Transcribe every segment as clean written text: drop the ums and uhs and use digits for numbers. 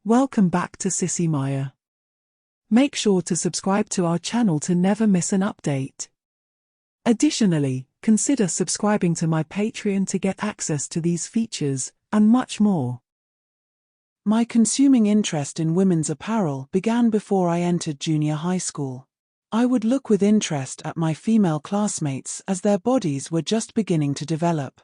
Welcome back to Sissy Maya. Make sure to subscribe to our channel to never miss an update. Additionally, consider subscribing to my Patreon to get access to these features, and much more. My consuming interest in women's apparel began before I entered junior high school. I would look with interest at my female classmates as their bodies were just beginning to develop.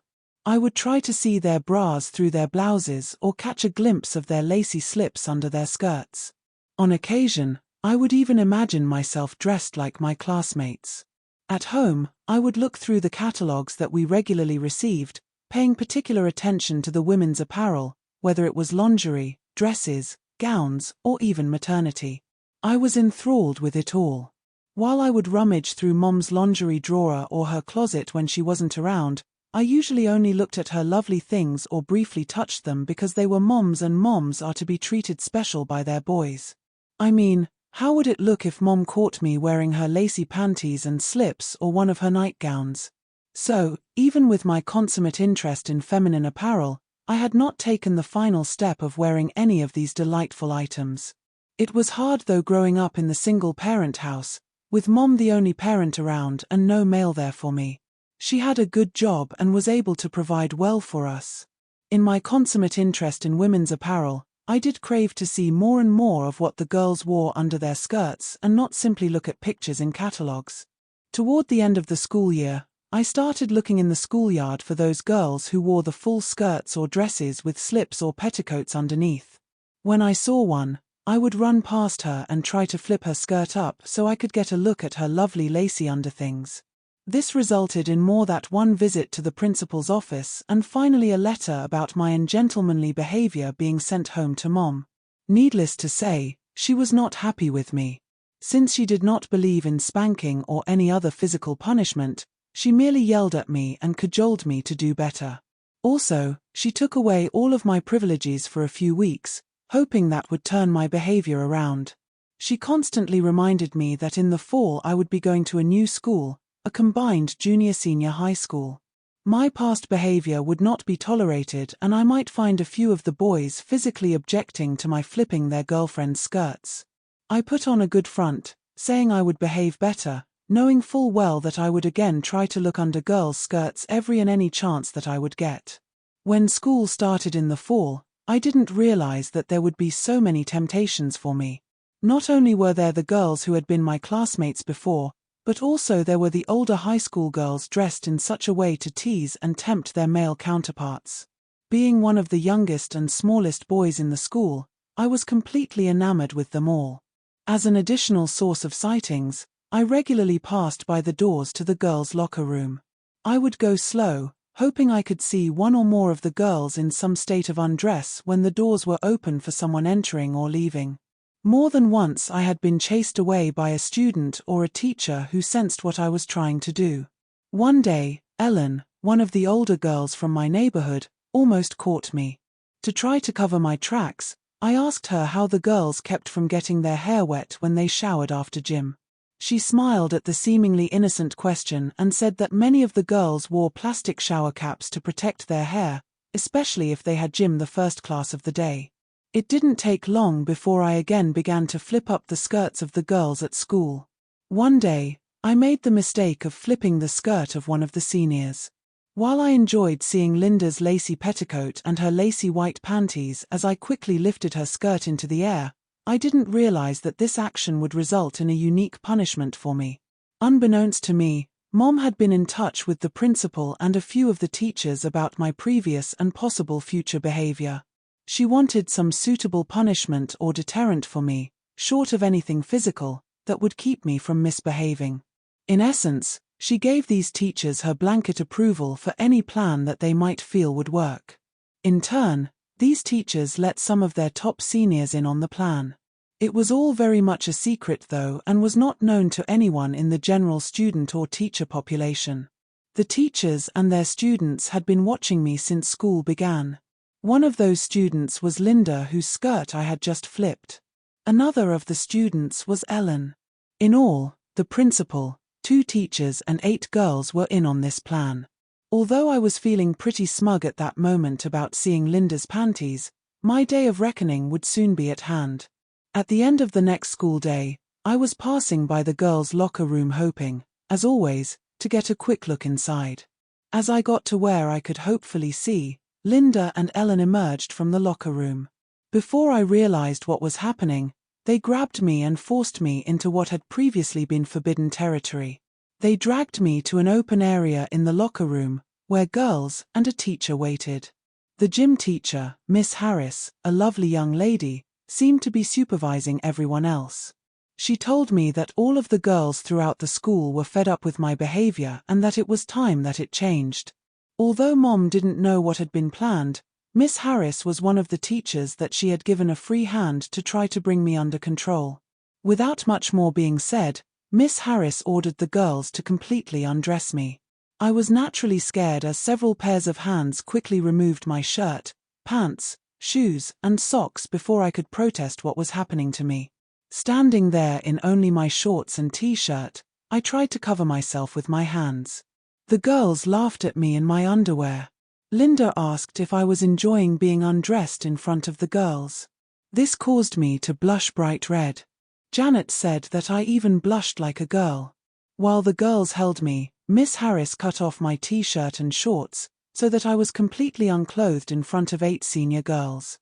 I would try to see their bras through their blouses or catch a glimpse of their lacy slips under their skirts. On occasion, I would even imagine myself dressed like my classmates. At home, I would look through the catalogues that we regularly received, paying particular attention to the women's apparel, whether it was lingerie, dresses, gowns, or even maternity. I was enthralled with it all. While I would rummage through Mom's lingerie drawer or her closet when she wasn't around, I usually only looked at her lovely things or briefly touched them because they were Mom's and moms are to be treated special by their boys. I mean, how would it look if Mom caught me wearing her lacy panties and slips or one of her nightgowns? So, even with my consummate interest in feminine apparel, I had not taken the final step of wearing any of these delightful items. It was hard though growing up in the single-parent house, with Mom the only parent around and no male there for me. She had a good job and was able to provide well for us. In my consummate interest in women's apparel, I did crave to see more and more of what the girls wore under their skirts and not simply look at pictures in catalogues. Toward the end of the school year, I started looking in the schoolyard for those girls who wore the full skirts or dresses with slips or petticoats underneath. When I saw one, I would run past her and try to flip her skirt up so I could get a look at her lovely lacy underthings. This resulted in more than one visit to the principal's office and finally a letter about my ungentlemanly behavior being sent home to Mom. Needless to say, she was not happy with me. Since she did not believe in spanking or any other physical punishment, she merely yelled at me and cajoled me to do better. Also, she took away all of my privileges for a few weeks, hoping that would turn my behavior around. She constantly reminded me that in the fall I would be going to a new school, a combined junior-senior high school. My past behavior would not be tolerated and I might find a few of the boys physically objecting to my flipping their girlfriends' skirts. I put on a good front, saying I would behave better, knowing full well that I would again try to look under girls' skirts every and any chance that I would get. When school started in the fall, I didn't realize that there would be so many temptations for me. Not only were there the girls who had been my classmates before, but also there were the older high school girls dressed in such a way to tease and tempt their male counterparts. Being one of the youngest and smallest boys in the school, I was completely enamored with them all. As an additional source of sightings, I regularly passed by the doors to the girls' locker room. I would go slow, hoping I could see one or more of the girls in some state of undress when the doors were open for someone entering or leaving. More than once I had been chased away by a student or a teacher who sensed what I was trying to do. One day, Ellen, one of the older girls from my neighborhood, almost caught me. To try to cover my tracks, I asked her how the girls kept from getting their hair wet when they showered after gym. She smiled at the seemingly innocent question and said that many of the girls wore plastic shower caps to protect their hair, especially if they had gym the first class of the day. It didn't take long before I again began to flip up the skirts of the girls at school. One day, I made the mistake of flipping the skirt of one of the seniors. While I enjoyed seeing Linda's lacy petticoat and her lacy white panties as I quickly lifted her skirt into the air, I didn't realize that this action would result in a unique punishment for me. Unbeknownst to me, Mom had been in touch with the principal and a few of the teachers about my previous and possible future behavior. She wanted some suitable punishment or deterrent for me, short of anything physical, that would keep me from misbehaving. In essence, she gave these teachers her blanket approval for any plan that they might feel would work. In turn, these teachers let some of their top seniors in on the plan. It was all very much a secret though and was not known to anyone in the general student or teacher population. The teachers and their students had been watching me since school began. One of those students was Linda, whose skirt I had just flipped. Another of the students was Ellen. In all, the principal, 2 teachers and 8 girls were in on this plan. Although I was feeling pretty smug at that moment about seeing Linda's panties, My day of reckoning would soon be at hand. At the end of the next school day, I was passing by the girls' locker room hoping, as always, to get a quick look inside. As I got to where I could hopefully see, Linda and Ellen emerged from the locker room. Before I realized what was happening, they grabbed me and forced me into what had previously been forbidden territory. They dragged me to an open area in the locker room, where girls and a teacher waited. The gym teacher, Miss Harris, a lovely young lady, seemed to be supervising everyone else. She told me that all of the girls throughout the school were fed up with my behavior and that it was time that it changed. Although Mom didn't know what had been planned, Miss Harris was one of the teachers that she had given a free hand to try to bring me under control. Without much more being said, Miss Harris ordered the girls to completely undress me. I was naturally scared as several pairs of hands quickly removed my shirt, pants, shoes, and socks before I could protest what was happening to me. Standing there in only my shorts and t-shirt, I tried to cover myself with my hands. The girls laughed at me in my underwear. Linda asked if I was enjoying being undressed in front of the girls. This caused me to blush bright red. Janet said that I even blushed like a girl. While the girls held me, Miss Harris cut off my t-shirt and shorts, so that I was completely unclothed in front of 8 senior girls.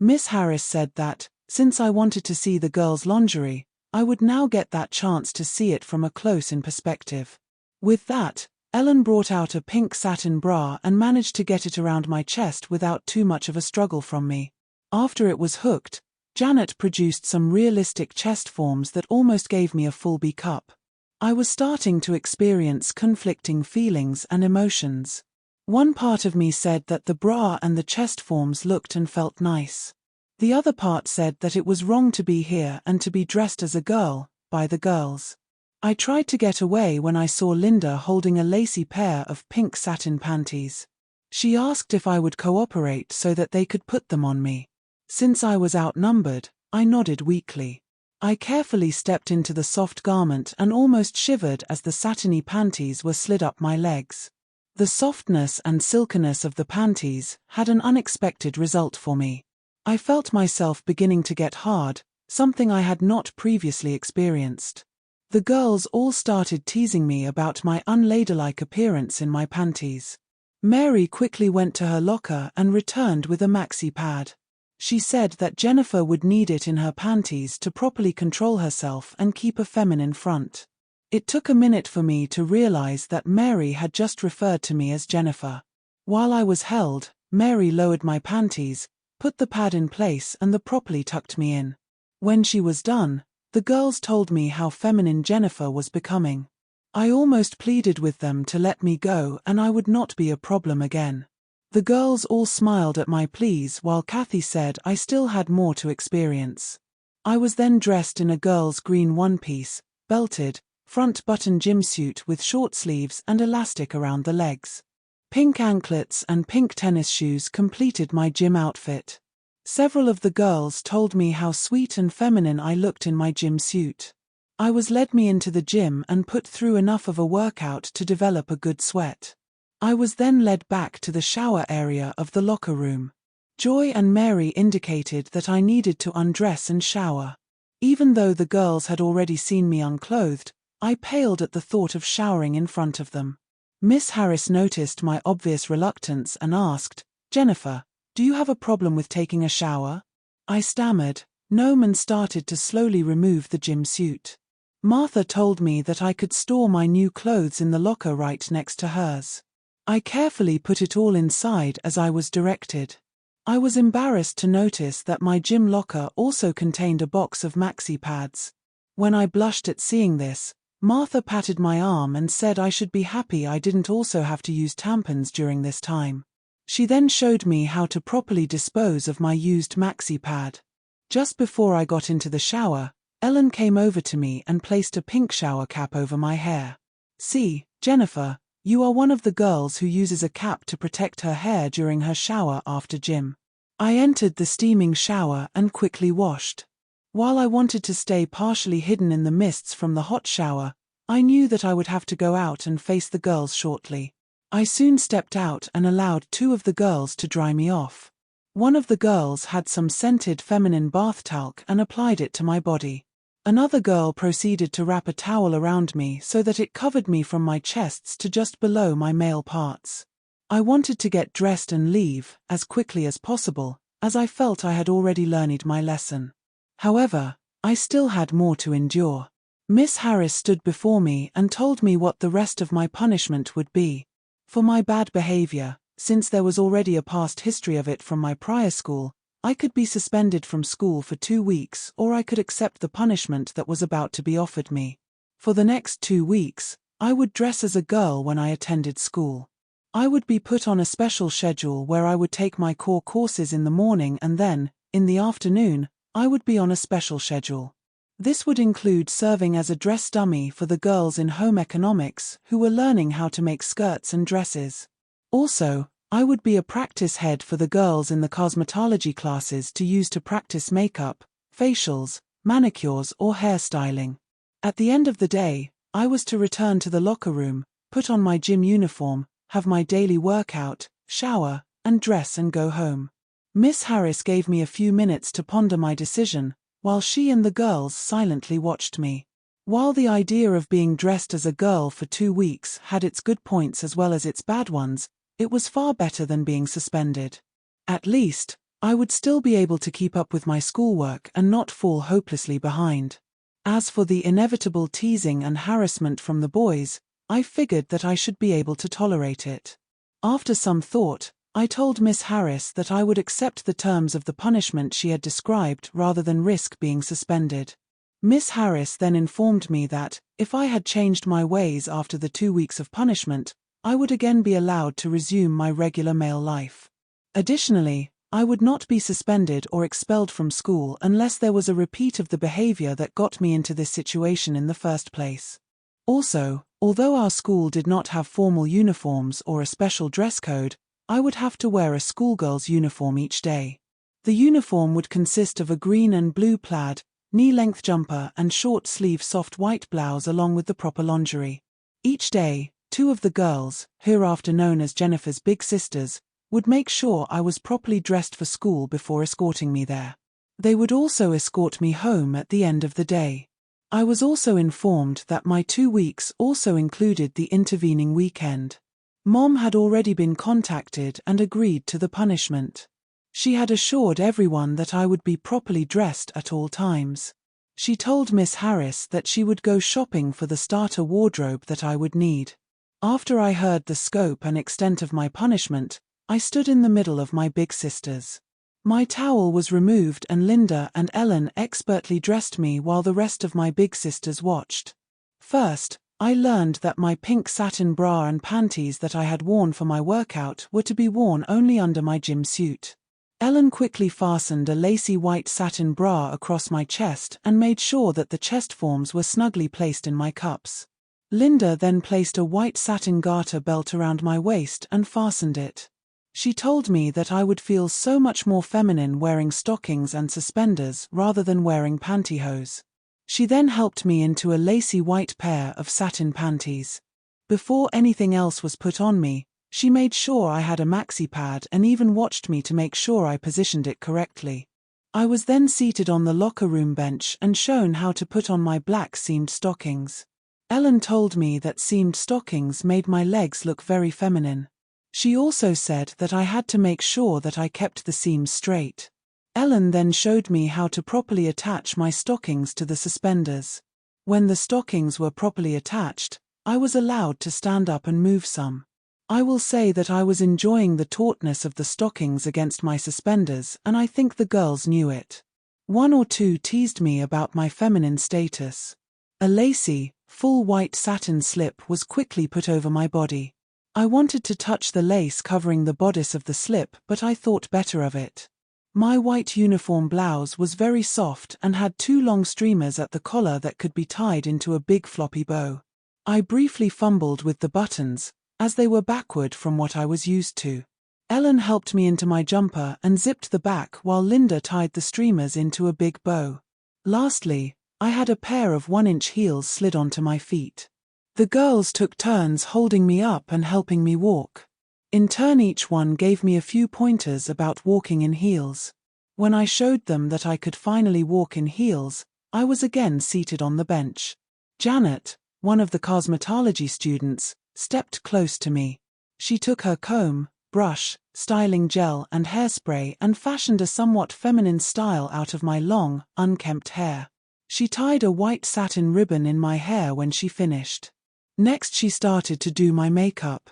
Miss Harris said that, since I wanted to see the girls' lingerie, I would now get that chance to see it from a close-in perspective. With that, Ellen brought out a pink satin bra and managed to get it around my chest without too much of a struggle from me. After it was hooked, Janet produced some realistic chest forms that almost gave me a full B cup. I was starting to experience conflicting feelings and emotions. One part of me said that the bra and the chest forms looked and felt nice. The other part said that it was wrong to be here and to be dressed as a girl, by the girls. I tried to get away when I saw Linda holding a lacy pair of pink satin panties. She asked if I would cooperate so that they could put them on me. Since I was outnumbered, I nodded weakly. I carefully stepped into the soft garment and almost shivered as the satiny panties were slid up my legs. The softness and silkiness of the panties had an unexpected result for me. I felt myself beginning to get hard, something I had not previously experienced. The girls all started teasing me about my unladylike appearance in my panties. Mary quickly went to her locker and returned with a maxi pad. She said that Jennifer would need it in her panties to properly control herself and keep a feminine front. It took a minute for me to realize that Mary had just referred to me as Jennifer. While I was held, Mary lowered my panties, put the pad in place and properly tucked me in. When she was done, the girls told me how feminine Jennifer was becoming. I almost pleaded with them to let me go and I would not be a problem again. The girls all smiled at my pleas while Kathy said I still had more to experience. I was then dressed in a girl's green one-piece, belted, front-button gym suit with short sleeves and elastic around the legs. Pink anklets and pink tennis shoes completed my gym outfit. Several of the girls told me how sweet and feminine I looked in my gym suit. I was led me into the gym and put through enough of a workout to develop a good sweat. I was then led back to the shower area of the locker room. Joy and Mary indicated that I needed to undress and shower. Even though the girls had already seen me unclothed, I paled at the thought of showering in front of them. Miss Harris noticed my obvious reluctance and asked, "Jennifer, do you have a problem with taking a shower?" I stammered, no, and started to slowly remove the gym suit. Martha told me that I could store my new clothes in the locker right next to hers. I carefully put it all inside as I was directed. I was embarrassed to notice that my gym locker also contained a box of maxi pads. When I blushed at seeing this, Martha patted my arm and said I should be happy I didn't also have to use tampons during this time. She then showed me how to properly dispose of my used maxi pad. Just before I got into the shower, Ellen came over to me and placed a pink shower cap over my hair. "See, Jennifer, you are one of the girls who uses a cap to protect her hair during her shower after gym." I entered the steaming shower and quickly washed. While I wanted to stay partially hidden in the mists from the hot shower, I knew that I would have to go out and face the girls shortly. I soon stepped out and allowed 2 of the girls to dry me off. One of the girls had some scented feminine bath talc and applied it to my body. Another girl proceeded to wrap a towel around me so that it covered me from my chests to just below my male parts. I wanted to get dressed and leave as quickly as possible, as I felt I had already learned my lesson. However, I still had more to endure. Miss Harris stood before me and told me what the rest of my punishment would be. For my bad behavior, since there was already a past history of it from my prior school, I could be suspended from school for 2 weeks, or I could accept the punishment that was about to be offered me. For the next 2 weeks, I would dress as a girl when I attended school. I would be put on a special schedule where I would take my core courses in the morning and then, in the afternoon, I would be on a special schedule. This would include serving as a dress dummy for the girls in home economics who were learning how to make skirts and dresses. Also, I would be a practice head for the girls in the cosmetology classes to use to practice makeup, facials, manicures or hairstyling. At the end of the day, I was to return to the locker room, put on my gym uniform, have my daily workout, shower, and dress and go home. Miss Harris gave me a few minutes to ponder my decision, while she and the girls silently watched me. While the idea of being dressed as a girl for 2 weeks had its good points as well as its bad ones, it was far better than being suspended. At least, I would still be able to keep up with my schoolwork and not fall hopelessly behind. As for the inevitable teasing and harassment from the boys, I figured that I should be able to tolerate it. After some thought, I told Miss Harris that I would accept the terms of the punishment she had described rather than risk being suspended. Miss Harris then informed me that, if I had changed my ways after the 2 weeks of punishment, I would again be allowed to resume my regular male life. Additionally, I would not be suspended or expelled from school unless there was a repeat of the behavior that got me into this situation in the first place. Also, although our school did not have formal uniforms or a special dress code, I would have to wear a schoolgirl's uniform each day. The uniform would consist of a green and blue plaid, knee-length jumper and short-sleeve soft white blouse along with the proper lingerie. Each day, 2 of the girls, hereafter known as Jennifer's big sisters, would make sure I was properly dressed for school before escorting me there. They would also escort me home at the end of the day. I was also informed that my 2 weeks also included the intervening weekend. Mom had already been contacted and agreed to the punishment. She had assured everyone that I would be properly dressed at all times. She told Miss Harris that she would go shopping for the starter wardrobe that I would need. After I heard the scope and extent of my punishment, I stood in the middle of my big sisters. My towel was removed and Linda and Ellen expertly dressed me while the rest of my big sisters watched. First, I learned that my pink satin bra and panties that I had worn for my workout were to be worn only under my gym suit. Ellen quickly fastened a lacy white satin bra across my chest and made sure that the chest forms were snugly placed in my cups. Linda then placed a white satin garter belt around my waist and fastened it. She told me that I would feel so much more feminine wearing stockings and suspenders rather than wearing pantyhose. She then helped me into a lacy white pair of satin panties. Before anything else was put on me, she made sure I had a maxi pad and even watched me to make sure I positioned it correctly. I was then seated on the locker room bench and shown how to put on my black seamed stockings. Ellen told me that seamed stockings made my legs look very feminine. She also said that I had to make sure that I kept the seams straight. Ellen then showed me how to properly attach my stockings to the suspenders. When the stockings were properly attached, I was allowed to stand up and move some. I will say that I was enjoying the tautness of the stockings against my suspenders, and I think the girls knew it. 1 or 2 teased me about my feminine status. A lacy, full white satin slip was quickly put over my body. I wanted to touch the lace covering the bodice of the slip, but I thought better of it. My white uniform blouse was very soft and had 2 long streamers at the collar that could be tied into a big floppy bow. I briefly fumbled with the buttons, as they were backward from what I was used to. Ellen helped me into my jumper and zipped the back while Linda tied the streamers into a big bow. Lastly, I had a pair of 1-inch heels slid onto my feet. The girls took turns holding me up and helping me walk. In turn, each one gave me a few pointers about walking in heels. When I showed them that I could finally walk in heels, I was again seated on the bench. Janet, one of the cosmetology students, stepped close to me. She took her comb, brush, styling gel and hairspray and fashioned a somewhat feminine style out of my long, unkempt hair. She tied a white satin ribbon in my hair when she finished. Next she started to do my makeup.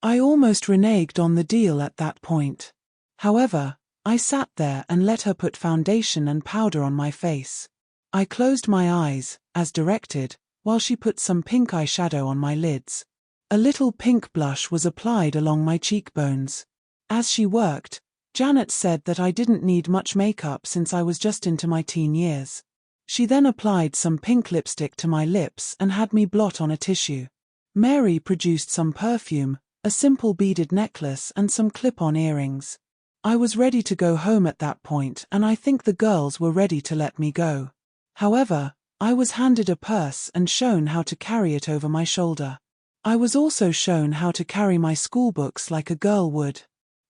I almost reneged on the deal at that point. However, I sat there and let her put foundation and powder on my face. I closed my eyes, as directed, while she put some pink eyeshadow on my lids. A little pink blush was applied along my cheekbones. As she worked, Janet said that I didn't need much makeup since I was just into my teen years. She then applied some pink lipstick to my lips and had me blot on a tissue. Mary produced some perfume, a simple beaded necklace and some clip-on earrings. I was ready to go home at that point, and I think the girls were ready to let me go. However, I was handed a purse and shown how to carry it over my shoulder. I was also shown how to carry my school books like a girl would.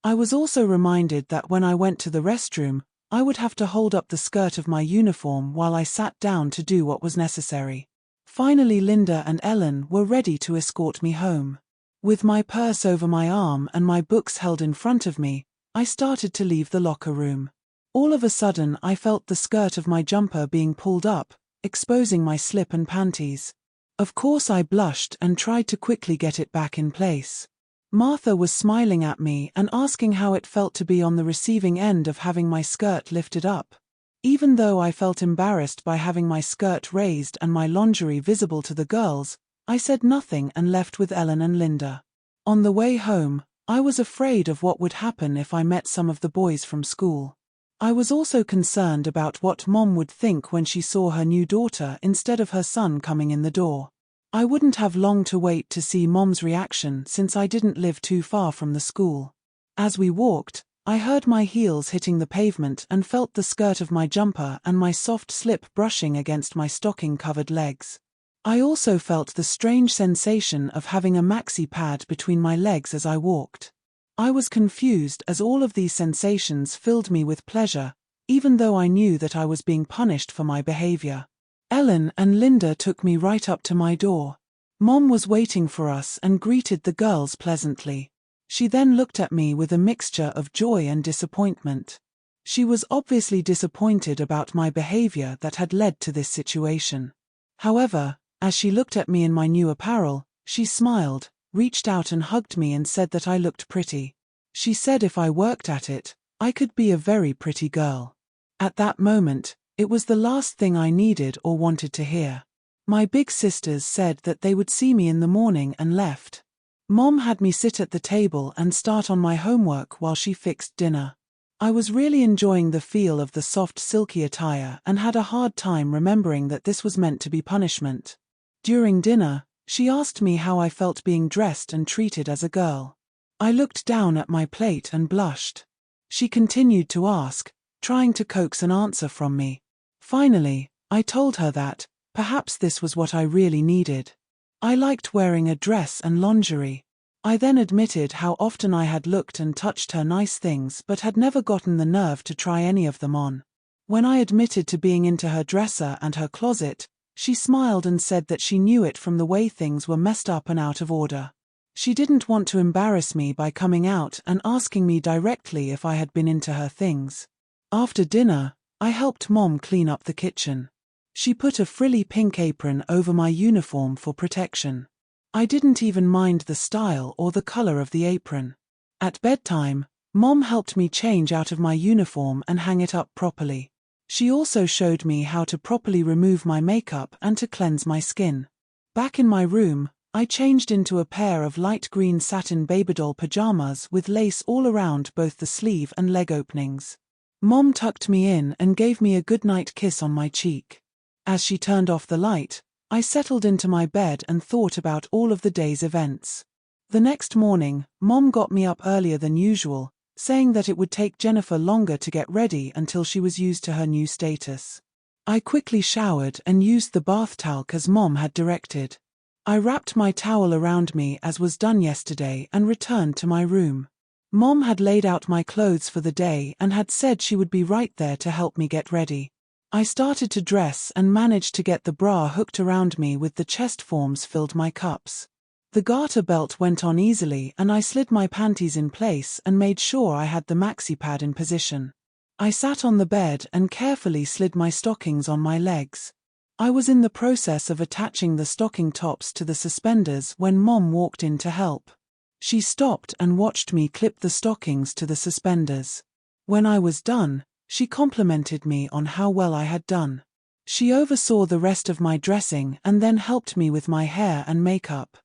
I was also reminded that when I went to the restroom, I would have to hold up the skirt of my uniform while I sat down to do what was necessary. Finally, Linda and Ellen were ready to escort me home. With my purse over my arm and my books held in front of me, I started to leave the locker room. All of a sudden I felt the skirt of my jumper being pulled up, exposing my slip and panties. Of course I blushed and tried to quickly get it back in place. Martha was smiling at me and asking how it felt to be on the receiving end of having my skirt lifted up. Even though I felt embarrassed by having my skirt raised and my lingerie visible to the girls, I said nothing and left with Ellen and Linda. On the way home, I was afraid of what would happen if I met some of the boys from school. I was also concerned about what Mom would think when she saw her new daughter instead of her son coming in the door. I wouldn't have long to wait to see Mom's reaction since I didn't live too far from the school. As we walked, I heard my heels hitting the pavement and felt the skirt of my jumper and my soft slip brushing against my stocking-covered legs. I also felt the strange sensation of having a maxi pad between my legs as I walked. I was confused as all of these sensations filled me with pleasure, even though I knew that I was being punished for my behavior. Ellen and Linda took me right up to my door. Mom was waiting for us and greeted the girls pleasantly. She then looked at me with a mixture of joy and disappointment. She was obviously disappointed about my behavior that had led to this situation. However, as she looked at me in my new apparel, she smiled, reached out and hugged me and said that I looked pretty. She said if I worked at it, I could be a very pretty girl. At that moment, it was the last thing I needed or wanted to hear. My big sisters said that they would see me in the morning and left. Mom had me sit at the table and start on my homework while she fixed dinner. I was really enjoying the feel of the soft silky attire and had a hard time remembering that this was meant to be punishment. During dinner, she asked me how I felt being dressed and treated as a girl. I looked down at my plate and blushed. She continued to ask, trying to coax an answer from me. Finally, I told her that, perhaps this was what I really needed. I liked wearing a dress and lingerie. I then admitted how often I had looked and touched her nice things but had never gotten the nerve to try any of them on. When I admitted to being into her dresser and her closet, she smiled and said that she knew it from the way things were messed up and out of order. She didn't want to embarrass me by coming out and asking me directly if I had been into her things. After dinner, I helped Mom clean up the kitchen. She put a frilly pink apron over my uniform for protection. I didn't even mind the style or the color of the apron. At bedtime, Mom helped me change out of my uniform and hang it up properly. She also showed me how to properly remove my makeup and to cleanse my skin. Back in my room, I changed into a pair of light green satin babydoll pajamas with lace all around both the sleeve and leg openings. Mom tucked me in and gave me a goodnight kiss on my cheek. As she turned off the light, I settled into my bed and thought about all of the day's events. The next morning, Mom got me up earlier than usual, saying that it would take Jennifer longer to get ready until she was used to her new status. I quickly showered and used the bath towel as Mom had directed. I wrapped my towel around me as was done yesterday and returned to my room. Mom had laid out my clothes for the day and had said she would be right there to help me get ready. I started to dress and managed to get the bra hooked around me with the chest forms filled my cups. The garter belt went on easily and I slid my panties in place and made sure I had the maxi pad in position. I sat on the bed and carefully slid my stockings on my legs. I was in the process of attaching the stocking tops to the suspenders when Mom walked in to help. She stopped and watched me clip the stockings to the suspenders. When I was done, she complimented me on how well I had done. She oversaw the rest of my dressing and then helped me with my hair and makeup.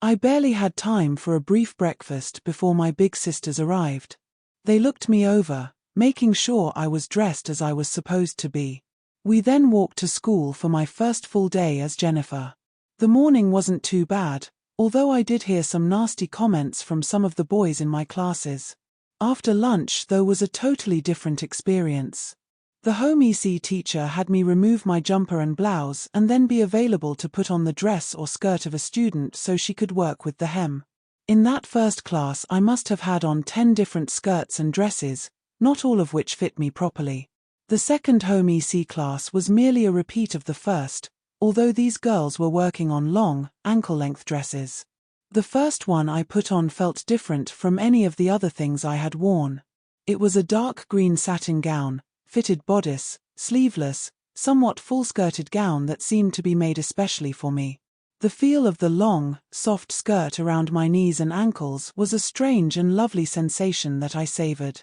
I barely had time for a brief breakfast before my big sisters arrived. They looked me over, making sure I was dressed as I was supposed to be. We then walked to school for my first full day as Jennifer. The morning wasn't too bad, although I did hear some nasty comments from some of the boys in my classes. After lunch, though, was a totally different experience. The home EC teacher had me remove my jumper and blouse and then be available to put on the dress or skirt of a student so she could work with the hem. In that first class I must have had on 10 different skirts and dresses, not all of which fit me properly. The second home EC class was merely a repeat of the first, although these girls were working on long, ankle-length dresses. The first one I put on felt different from any of the other things I had worn. It was a dark green satin gown, fitted bodice, sleeveless, somewhat full-skirted gown that seemed to be made especially for me. The feel of the long, soft skirt around my knees and ankles was a strange and lovely sensation that I savored.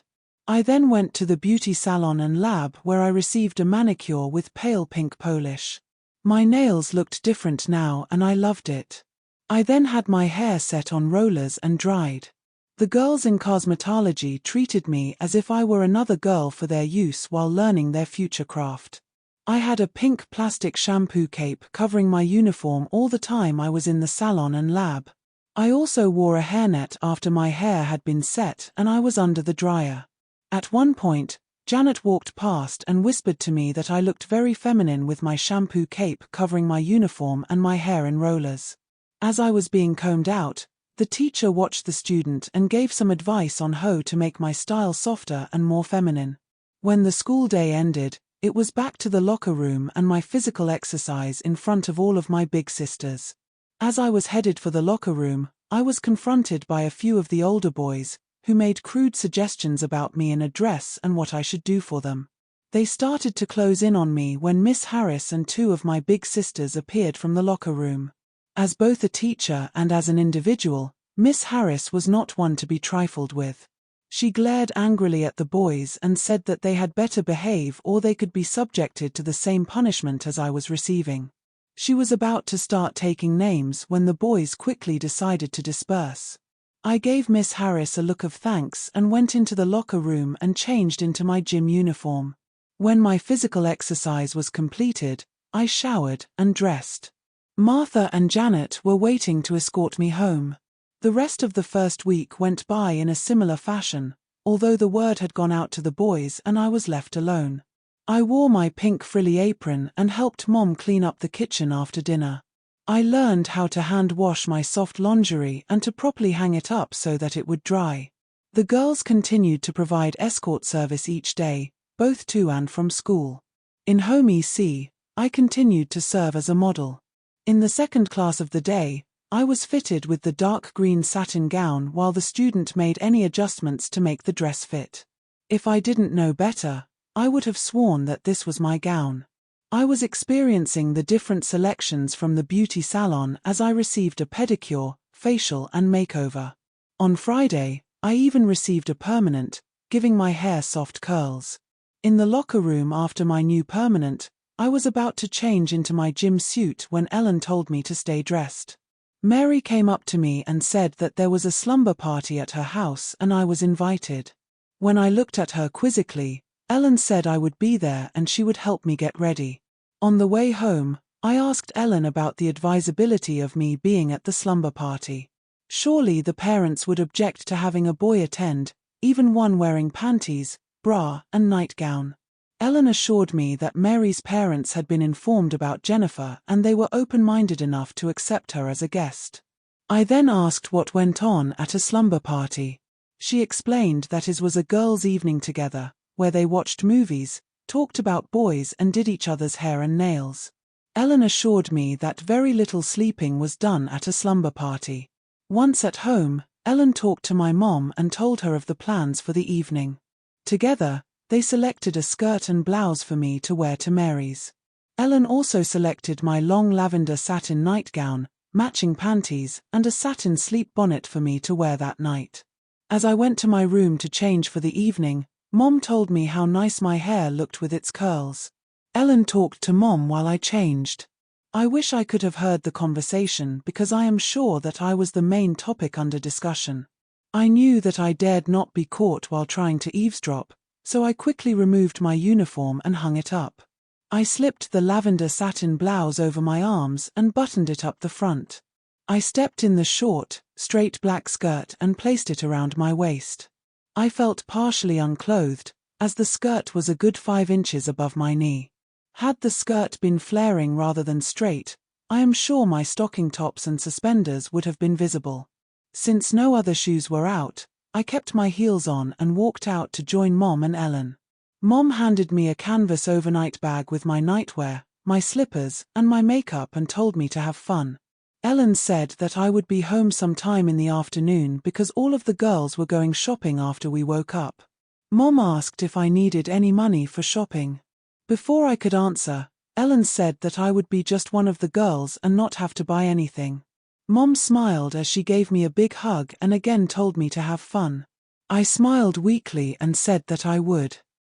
I then went to the beauty salon and lab where I received a manicure with pale pink polish. My nails looked different now and I loved it. I then had my hair set on rollers and dried. The girls in cosmetology treated me as if I were another girl for their use while learning their future craft. I had a pink plastic shampoo cape covering my uniform all the time I was in the salon and lab. I also wore a hairnet after my hair had been set and I was under the dryer. At one point, Janet walked past and whispered to me that I looked very feminine with my shampoo cape covering my uniform and my hair in rollers. As I was being combed out, the teacher watched the student and gave some advice on how to make my style softer and more feminine. When the school day ended, it was back to the locker room and my physical exercise in front of all of my big sisters. As I was headed for the locker room, I was confronted by a few of the older boys, who made crude suggestions about me in a dress and what I should do for them. They started to close in on me when Miss Harris and 2 of my big sisters appeared from the locker room. As both a teacher and as an individual, Miss Harris was not one to be trifled with. She glared angrily at the boys and said that they had better behave or they could be subjected to the same punishment as I was receiving. She was about to start taking names when the boys quickly decided to disperse. I gave Miss Harris a look of thanks and went into the locker room and changed into my gym uniform. When my physical exercise was completed, I showered and dressed. Martha and Janet were waiting to escort me home. The rest of the first week went by in a similar fashion, although the word had gone out to the boys and I was left alone. I wore my pink frilly apron and helped Mom clean up the kitchen after dinner. I learned how to hand wash my soft lingerie and to properly hang it up so that it would dry. The girls continued to provide escort service each day, both to and from school. In home EC, I continued to serve as a model. In the second class of the day, I was fitted with the dark green satin gown while the student made any adjustments to make the dress fit. If I didn't know better, I would have sworn that this was my gown. I was experiencing the different selections from the beauty salon as I received a pedicure, facial and makeover. On Friday, I even received a permanent, giving my hair soft curls. In the locker room after my new permanent, I was about to change into my gym suit when Ellen told me to stay dressed. Mary came up to me and said that there was a slumber party at her house and I was invited. When I looked at her quizzically, Ellen said I would be there and she would help me get ready. On the way home, I asked Ellen about the advisability of me being at the slumber party. Surely the parents would object to having a boy attend, even one wearing panties, bra and nightgown. Ellen assured me that Mary's parents had been informed about Jennifer and they were open-minded enough to accept her as a guest. I then asked what went on at a slumber party. She explained that it was a girls' evening together, where they watched movies, talked about boys and did each other's hair and nails. Ellen assured me that very little sleeping was done at a slumber party. Once at home, Ellen talked to my mom and told her of the plans for the evening. Together, they selected a skirt and blouse for me to wear to Mary's. Ellen also selected my long lavender satin nightgown, matching panties, and a satin sleep bonnet for me to wear that night. As I went to my room to change for the evening, Mom told me how nice my hair looked with its curls. Ellen talked to Mom while I changed. I wish I could have heard the conversation because I am sure that I was the main topic under discussion. I knew that I dared not be caught while trying to eavesdrop, so I quickly removed my uniform and hung it up. I slipped the lavender satin blouse over my arms and buttoned it up the front. I stepped in the short, straight black skirt and placed it around my waist. I felt partially unclothed, as the skirt was a good 5 inches above my knee. Had the skirt been flaring rather than straight, I am sure my stocking tops and suspenders would have been visible. Since no other shoes were out, I kept my heels on and walked out to join Mom and Ellen. Mom handed me a canvas overnight bag with my nightwear, my slippers, and my makeup and told me to have fun. Ellen said that I would be home sometime in the afternoon because all of the girls were going shopping after we woke up. Mom asked if I needed any money for shopping. Before I could answer, Ellen said that I would be just one of the girls and not have to buy anything. Mom smiled as she gave me a big hug and again told me to have fun. I smiled weakly and said that I would.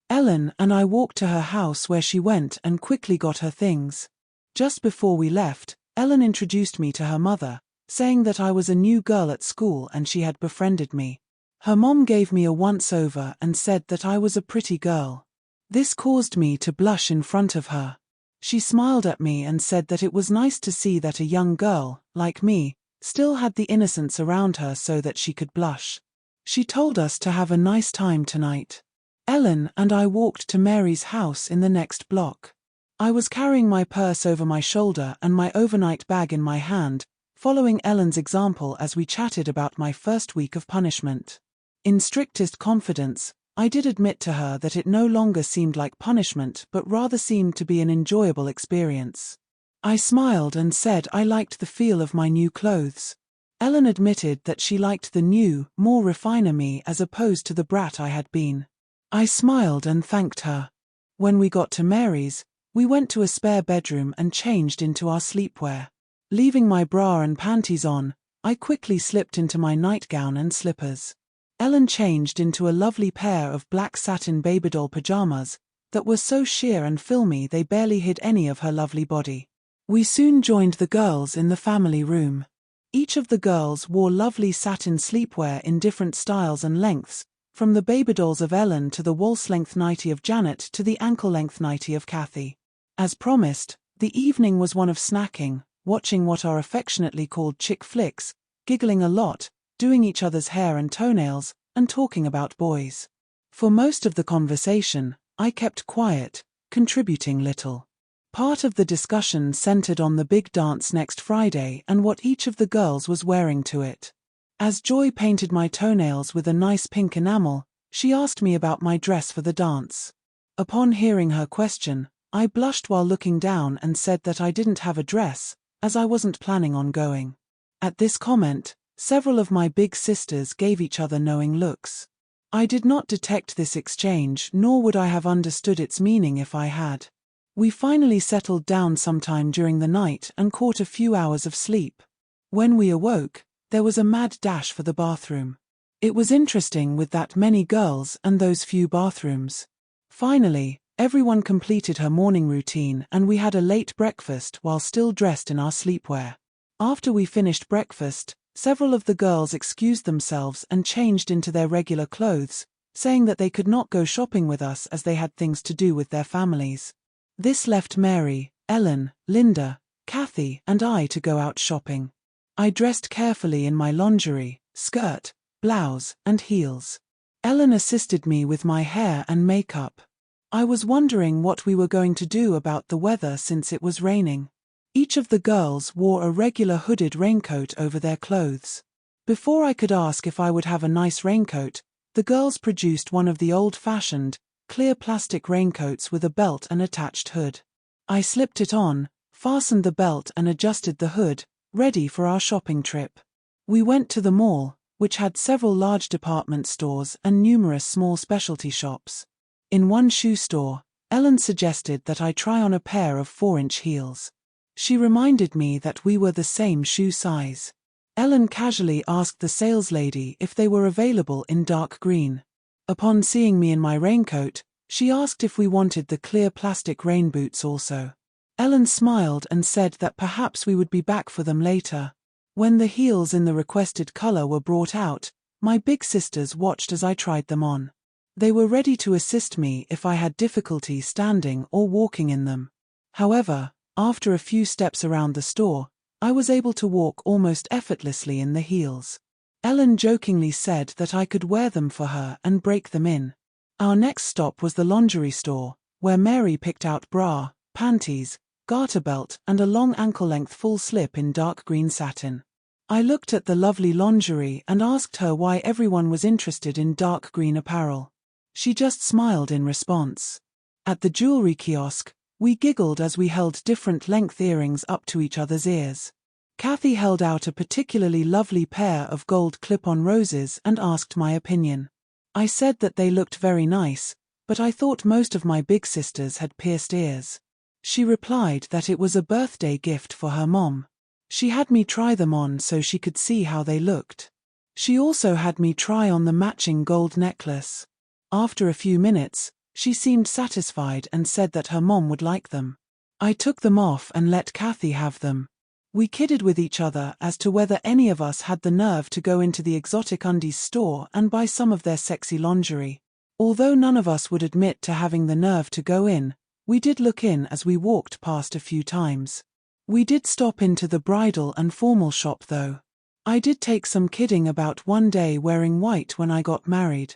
Ellen and I walked to her house where she went and quickly got her things. Just before we left, Ellen introduced me to her mother, saying that I was a new girl at school and she had befriended me. Her mom gave me a once-over and said that I was a pretty girl. This caused me to blush in front of her. She smiled at me and said that it was nice to see that a young girl, like me, still had the innocence around her so that she could blush. She told us to have a nice time tonight. Ellen and I walked to Mary's house in the next block. I was carrying my purse over my shoulder and my overnight bag in my hand, following Ellen's example as we chatted about my first week of punishment. In strictest confidence, I did admit to her that it no longer seemed like punishment but rather seemed to be an enjoyable experience. I smiled and said I liked the feel of my new clothes. Ellen admitted that she liked the new, more refiner me as opposed to the brat I had been. I smiled and thanked her. When we got to Mary's, we went to a spare bedroom and changed into our sleepwear. Leaving my bra and panties on, I quickly slipped into my nightgown and slippers. Ellen changed into a lovely pair of black satin babydoll pajamas that were so sheer and filmy they barely hid any of her lovely body. We soon joined the girls in the family room. Each of the girls wore lovely satin sleepwear in different styles and lengths, from the babydolls of Ellen to the waltz-length nightie of Janet to the ankle-length nightie of Kathy. As promised, the evening was one of snacking, watching what are affectionately called chick flicks, giggling a lot, doing each other's hair and toenails, and talking about boys. For most of the conversation, I kept quiet, contributing little. Part of the discussion centered on the big dance next Friday and what each of the girls was wearing to it. As Joy painted my toenails with a nice pink enamel, she asked me about my dress for the dance. Upon hearing her question, I blushed while looking down and said that I didn't have a dress, as I wasn't planning on going. At this comment, several of my big sisters gave each other knowing looks. I did not detect this exchange, nor would I have understood its meaning if I had. We finally settled down sometime during the night and caught a few hours of sleep. When we awoke, there was a mad dash for the bathroom. It was interesting with that many girls and those few bathrooms. Finally, everyone completed her morning routine and we had a late breakfast while still dressed in our sleepwear. After we finished breakfast, several of the girls excused themselves and changed into their regular clothes, saying that they could not go shopping with us as they had things to do with their families. This left Mary, Ellen, Linda, Kathy, and I to go out shopping. I dressed carefully in my lingerie, skirt, blouse, and heels. Ellen assisted me with my hair and makeup. I was wondering what we were going to do about the weather since it was raining. Each of the girls wore a regular hooded raincoat over their clothes. Before I could ask if I would have a nice raincoat, the girls produced one of the old-fashioned, clear plastic raincoats with a belt and attached hood. I slipped it on, fastened the belt and adjusted the hood, ready for our shopping trip. We went to the mall, which had several large department stores and numerous small specialty shops. In one shoe store, Ellen suggested that I try on a pair of 4-inch heels. She reminded me that we were the same shoe size. Ellen casually asked the saleslady if they were available in dark green. Upon seeing me in my raincoat, she asked if we wanted the clear plastic rain boots also. Ellen smiled and said that perhaps we would be back for them later. When the heels in the requested color were brought out, my big sisters watched as I tried them on. They were ready to assist me if I had difficulty standing or walking in them. However, after a few steps around the store, I was able to walk almost effortlessly in the heels. Ellen jokingly said that I could wear them for her and break them in. Our next stop was the lingerie store, where Mary picked out bra, panties, garter belt and a long ankle-length full slip in dark green satin. I looked at the lovely lingerie and asked her why everyone was interested in dark green apparel. She just smiled in response. At the jewelry kiosk, we giggled as we held different length earrings up to each other's ears. Kathy held out a particularly lovely pair of gold clip-on roses and asked my opinion. I said that they looked very nice, but I thought most of my big sisters had pierced ears. She replied that it was a birthday gift for her mom. She had me try them on so she could see how they looked. She also had me try on the matching gold necklace. After a few minutes, she seemed satisfied and said that her mom would like them. I took them off and let Kathy have them. We kidded with each other as to whether any of us had the nerve to go into the exotic undies store and buy some of their sexy lingerie. Although none of us would admit to having the nerve to go in, we did look in as we walked past a few times. We did stop into the bridal and formal shop though. I did take some kidding about one day wearing white when I got married.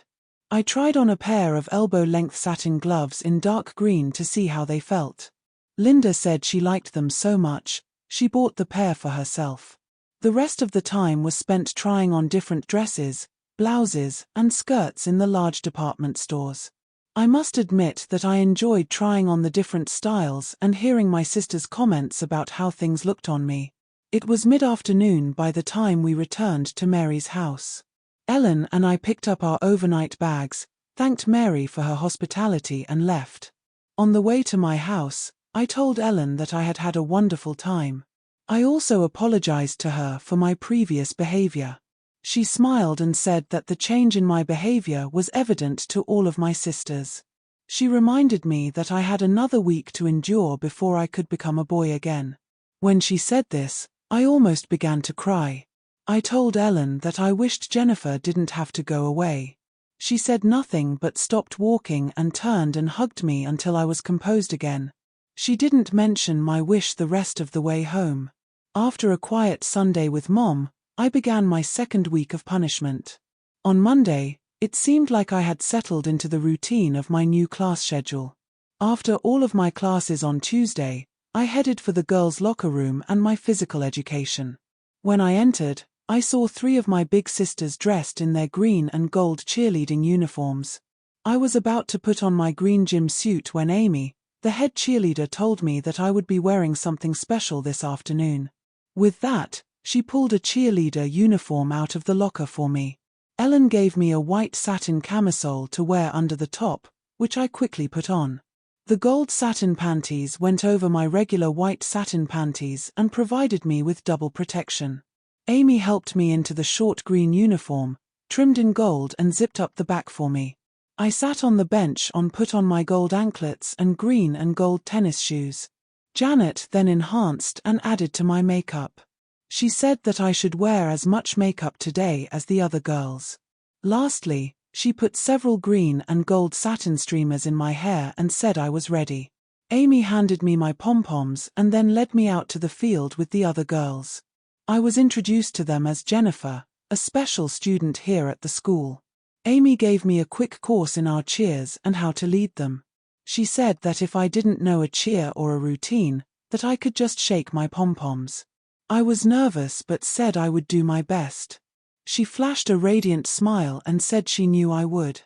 I tried on a pair of elbow-length satin gloves in dark green to see how they felt. Linda said she liked them so much, she bought the pair for herself. The rest of the time was spent trying on different dresses, blouses, and skirts in the large department stores. I must admit that I enjoyed trying on the different styles and hearing my sister's comments about how things looked on me. It was mid-afternoon by the time we returned to Mary's house. Ellen and I picked up our overnight bags, thanked Mary for her hospitality and left. On the way to my house, I told Ellen that I had had a wonderful time. I also apologized to her for my previous behavior. She smiled and said that the change in my behavior was evident to all of my sisters. She reminded me that I had another week to endure before I could become a boy again. When she said this, I almost began to cry. I told Ellen that I wished Jennifer didn't have to go away. She said nothing but stopped walking and turned and hugged me until I was composed again. She didn't mention my wish the rest of the way home. After a quiet Sunday with Mom, I began my second week of punishment. On Monday, it seemed like I had settled into the routine of my new class schedule. After all of my classes on Tuesday, I headed for the girls' locker room and my physical education. When I entered, I saw 3 of my big sisters dressed in their green and gold cheerleading uniforms. I was about to put on my green gym suit when Amy, the head cheerleader, told me that I would be wearing something special this afternoon. With that, she pulled a cheerleader uniform out of the locker for me. Ellen gave me a white satin camisole to wear under the top, which I quickly put on. The gold satin panties went over my regular white satin panties and provided me with double protection. Amy helped me into the short green uniform, trimmed in gold and zipped up the back for me. I sat on the bench and put on my gold anklets and green and gold tennis shoes. Janet then enhanced and added to my makeup. She said that I should wear as much makeup today as the other girls. Lastly, she put several green and gold satin streamers in my hair and said I was ready. Amy handed me my pom-poms and then led me out to the field with the other girls. I was introduced to them as Jennifer, a special student here at the school. Amy gave me a quick course in our cheers and how to lead them. She said that if I didn't know a cheer or a routine, that I could just shake my pom-poms. I was nervous but said I would do my best. She flashed a radiant smile and said she knew I would.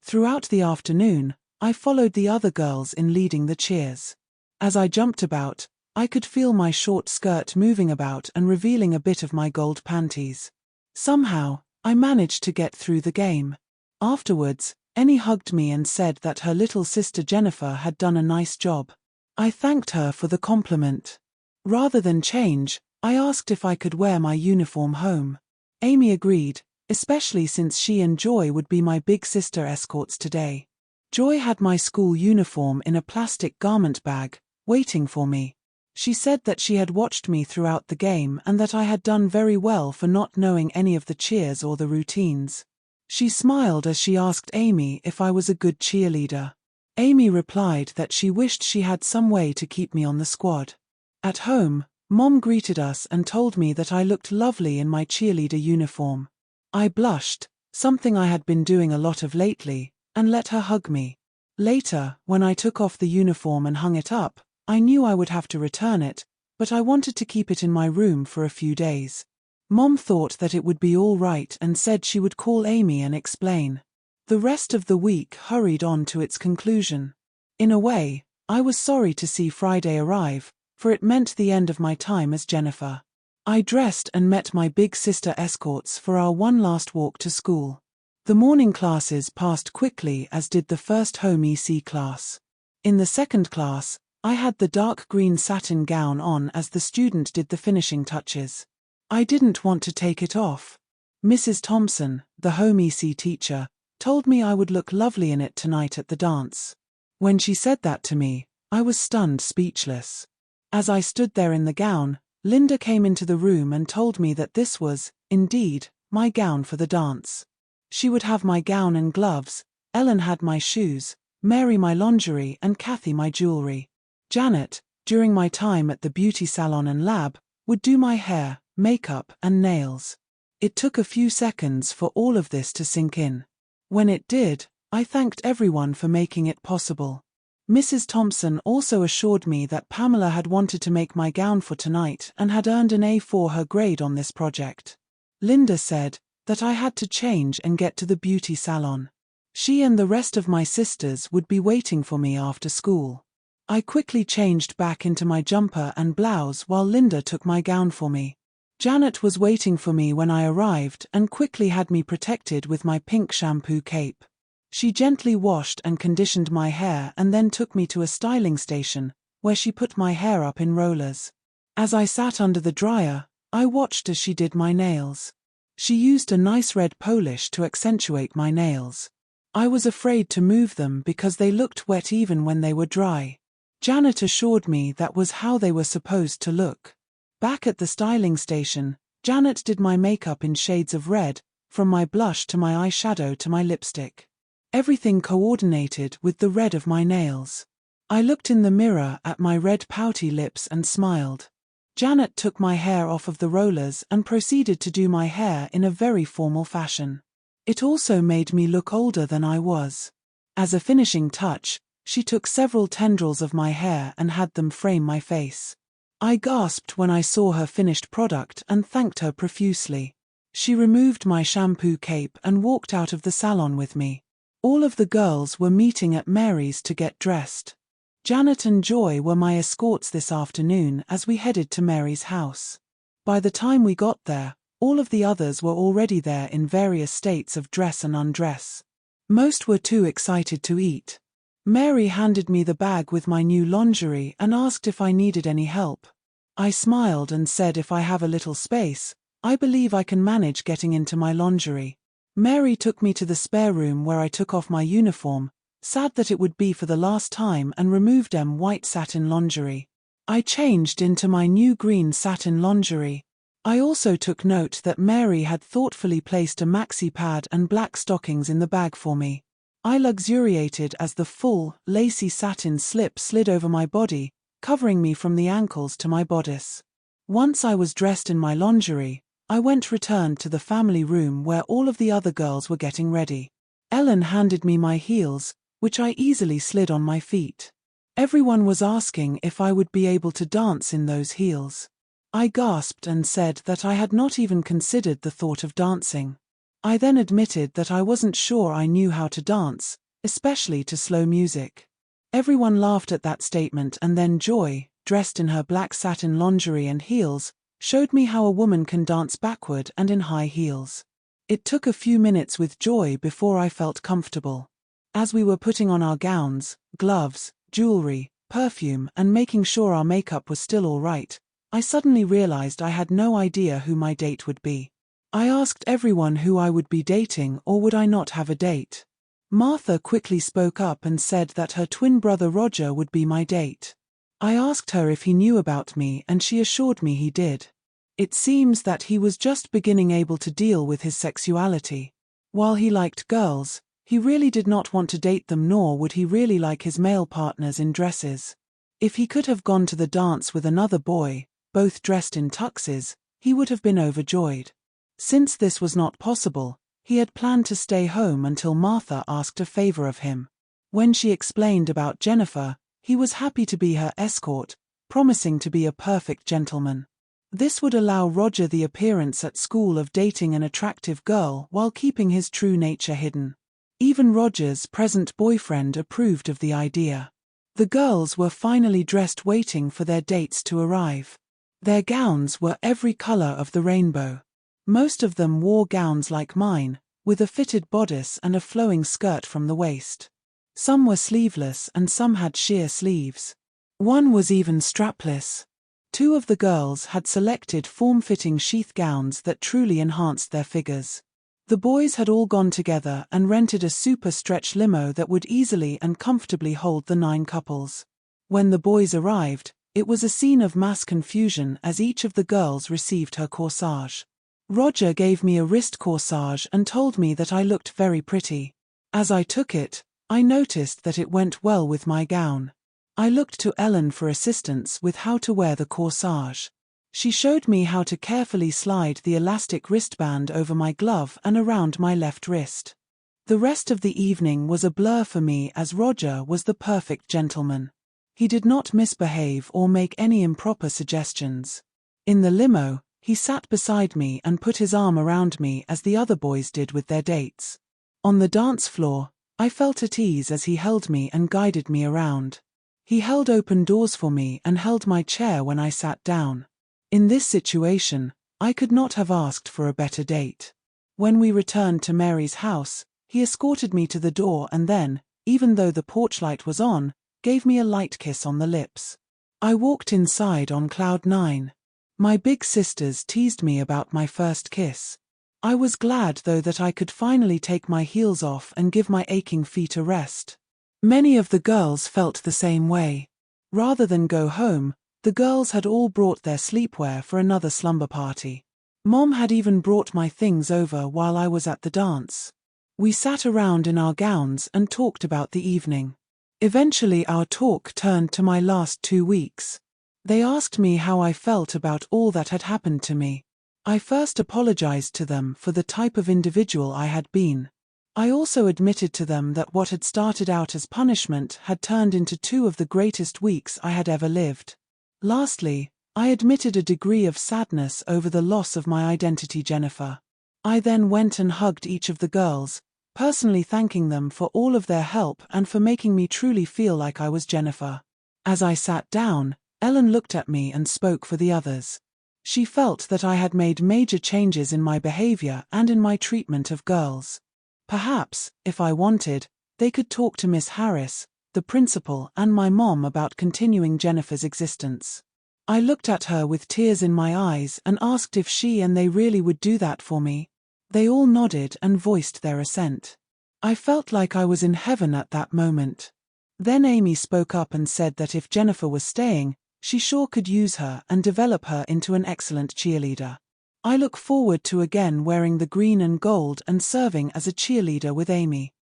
Throughout the afternoon, I followed the other girls in leading the cheers. As I jumped about, I could feel my short skirt moving about and revealing a bit of my gold panties. Somehow, I managed to get through the game. Afterwards, Annie hugged me and said that her little sister Jennifer had done a nice job. I thanked her for the compliment. Rather than change, I asked if I could wear my uniform home. Amy agreed, especially since she and Joy would be my big sister escorts today. Joy had my school uniform in a plastic garment bag, waiting for me. She said that she had watched me throughout the game and that I had done very well for not knowing any of the cheers or the routines. She smiled as she asked Amy if I was a good cheerleader. Amy replied that she wished she had some way to keep me on the squad. At home, Mom greeted us and told me that I looked lovely in my cheerleader uniform. I blushed, something I had been doing a lot of lately, and let her hug me. Later, when I took off the uniform and hung it up, I knew I would have to return it, but I wanted to keep it in my room for a few days. Mom thought that it would be all right and said she would call Amy and explain. The rest of the week hurried on to its conclusion. In a way, I was sorry to see Friday arrive, for it meant the end of my time as Jennifer. I dressed and met my big sister escorts for our one last walk to school. The morning classes passed quickly, as did the first home EC class. In the second class, I had the dark green satin gown on as the student did the finishing touches. I didn't want to take it off. Mrs. Thompson, the home EC teacher, told me I would look lovely in it tonight at the dance. When she said that to me, I was stunned speechless. As I stood there in the gown, Linda came into the room and told me that this was, indeed, my gown for the dance. She would have my gown and gloves, Ellen had my shoes, Mary my lingerie and Kathy my jewelry. Janet, during my time at the beauty salon and lab, would do my hair, makeup and nails. It took a few seconds for all of this to sink in. When it did, I thanked everyone for making it possible. Mrs. Thompson also assured me that Pamela had wanted to make my gown for tonight and had earned an A for her grade on this project. Linda said that I had to change and get to the beauty salon. She and the rest of my sisters would be waiting for me after school. I quickly changed back into my jumper and blouse while Linda took my gown for me. Janet was waiting for me when I arrived and quickly had me protected with my pink shampoo cape. She gently washed and conditioned my hair and then took me to a styling station, where she put my hair up in rollers. As I sat under the dryer, I watched as she did my nails. She used a nice red polish to accentuate my nails. I was afraid to move them because they looked wet even when they were dry. Janet assured me that was how they were supposed to look. Back at the styling station, Janet did my makeup in shades of red, from my blush to my eyeshadow to my lipstick. Everything coordinated with the red of my nails. I looked in the mirror at my red pouty lips and smiled. Janet took my hair off of the rollers and proceeded to do my hair in a very formal fashion. It also made me look older than I was. As a finishing touch, she took several tendrils of my hair and had them frame my face. I gasped when I saw her finished product and thanked her profusely. She removed my shampoo cape and walked out of the salon with me. All of the girls were meeting at Mary's to get dressed. Janet and Joy were my escorts this afternoon as we headed to Mary's house. By the time we got there, all of the others were already there in various states of dress and undress. Most were too excited to eat. Mary handed me the bag with my new lingerie and asked if I needed any help. I smiled and said if I have a little space, I believe I can manage getting into my lingerie. Mary took me to the spare room where I took off my uniform, sad that it would be for the last time, and removed white satin lingerie. I changed into my new green satin lingerie. I also took note that Mary had thoughtfully placed a maxi pad and black stockings in the bag for me. I luxuriated as the full, lacy satin slip slid over my body, covering me from the ankles to my bodice. Once I was dressed in my lingerie, I returned to the family room where all of the other girls were getting ready. Ellen handed me my heels, which I easily slid on my feet. Everyone was asking if I would be able to dance in those heels. I gasped and said that I had not even considered the thought of dancing. I then admitted that I wasn't sure I knew how to dance, especially to slow music. Everyone laughed at that statement, and then Joy, dressed in her black satin lingerie and heels, showed me how a woman can dance backward and in high heels. It took a few minutes with Joy before I felt comfortable. As we were putting on our gowns, gloves, jewelry, perfume, and making sure our makeup was still all right, I suddenly realized I had no idea who my date would be. I asked everyone who I would be dating, or would I not have a date. Martha quickly spoke up and said that her twin brother Roger would be my date. I asked her if he knew about me, and she assured me he did. It seems that he was just beginning able to deal with his sexuality. While he liked girls, he really did not want to date them, nor would he really like his male partners in dresses. If he could have gone to the dance with another boy, both dressed in tuxes, he would have been overjoyed. Since this was not possible, he had planned to stay home until Martha asked a favor of him. When she explained about Jennifer, he was happy to be her escort, promising to be a perfect gentleman. This would allow Roger the appearance at school of dating an attractive girl while keeping his true nature hidden. Even Roger's present boyfriend approved of the idea. The girls were finally dressed, waiting for their dates to arrive. Their gowns were every color of the rainbow. Most of them wore gowns like mine, with a fitted bodice and a flowing skirt from the waist. Some were sleeveless and some had sheer sleeves. One was even strapless. Two of the girls had selected form-fitting sheath gowns that truly enhanced their figures. The boys had all gone together and rented a super stretch limo that would easily and comfortably hold the 9 couples. When the boys arrived, it was a scene of mass confusion as each of the girls received her corsage. Roger gave me a wrist corsage and told me that I looked very pretty. As I took it, I noticed that it went well with my gown. I looked to Ellen for assistance with how to wear the corsage. She showed me how to carefully slide the elastic wristband over my glove and around my left wrist. The rest of the evening was a blur for me, as Roger was the perfect gentleman. He did not misbehave or make any improper suggestions. In the limo, he sat beside me and put his arm around me as the other boys did with their dates. On the dance floor, I felt at ease as he held me and guided me around. He held open doors for me and held my chair when I sat down. In this situation, I could not have asked for a better date. When we returned to Mary's house, he escorted me to the door and then, even though the porch light was on, gave me a light kiss on the lips. I walked inside on cloud 9. My big sisters teased me about my first kiss. I was glad though that I could finally take my heels off and give my aching feet a rest. Many of the girls felt the same way. Rather than go home, the girls had all brought their sleepwear for another slumber party. Mom had even brought my things over while I was at the dance. We sat around in our gowns and talked about the evening. Eventually our talk turned to my last 2 weeks. They asked me how I felt about all that had happened to me. I first apologized to them for the type of individual I had been. I also admitted to them that what had started out as punishment had turned into 2 of the greatest weeks I had ever lived. Lastly, I admitted a degree of sadness over the loss of my identity, Jennifer. I then went and hugged each of the girls, personally thanking them for all of their help and for making me truly feel like I was Jennifer. As I sat down, Ellen looked at me and spoke for the others. She felt that I had made major changes in my behavior and in my treatment of girls. Perhaps, if I wanted, they could talk to Miss Harris, the principal, and my mom about continuing Jennifer's existence. I looked at her with tears in my eyes and asked if she and they really would do that for me. They all nodded and voiced their assent. I felt like I was in heaven at that moment. Then Amy spoke up and said that if Jennifer was staying, she sure could use her and develop her into an excellent cheerleader. I look forward to again wearing the green and gold and serving as a cheerleader with Amy.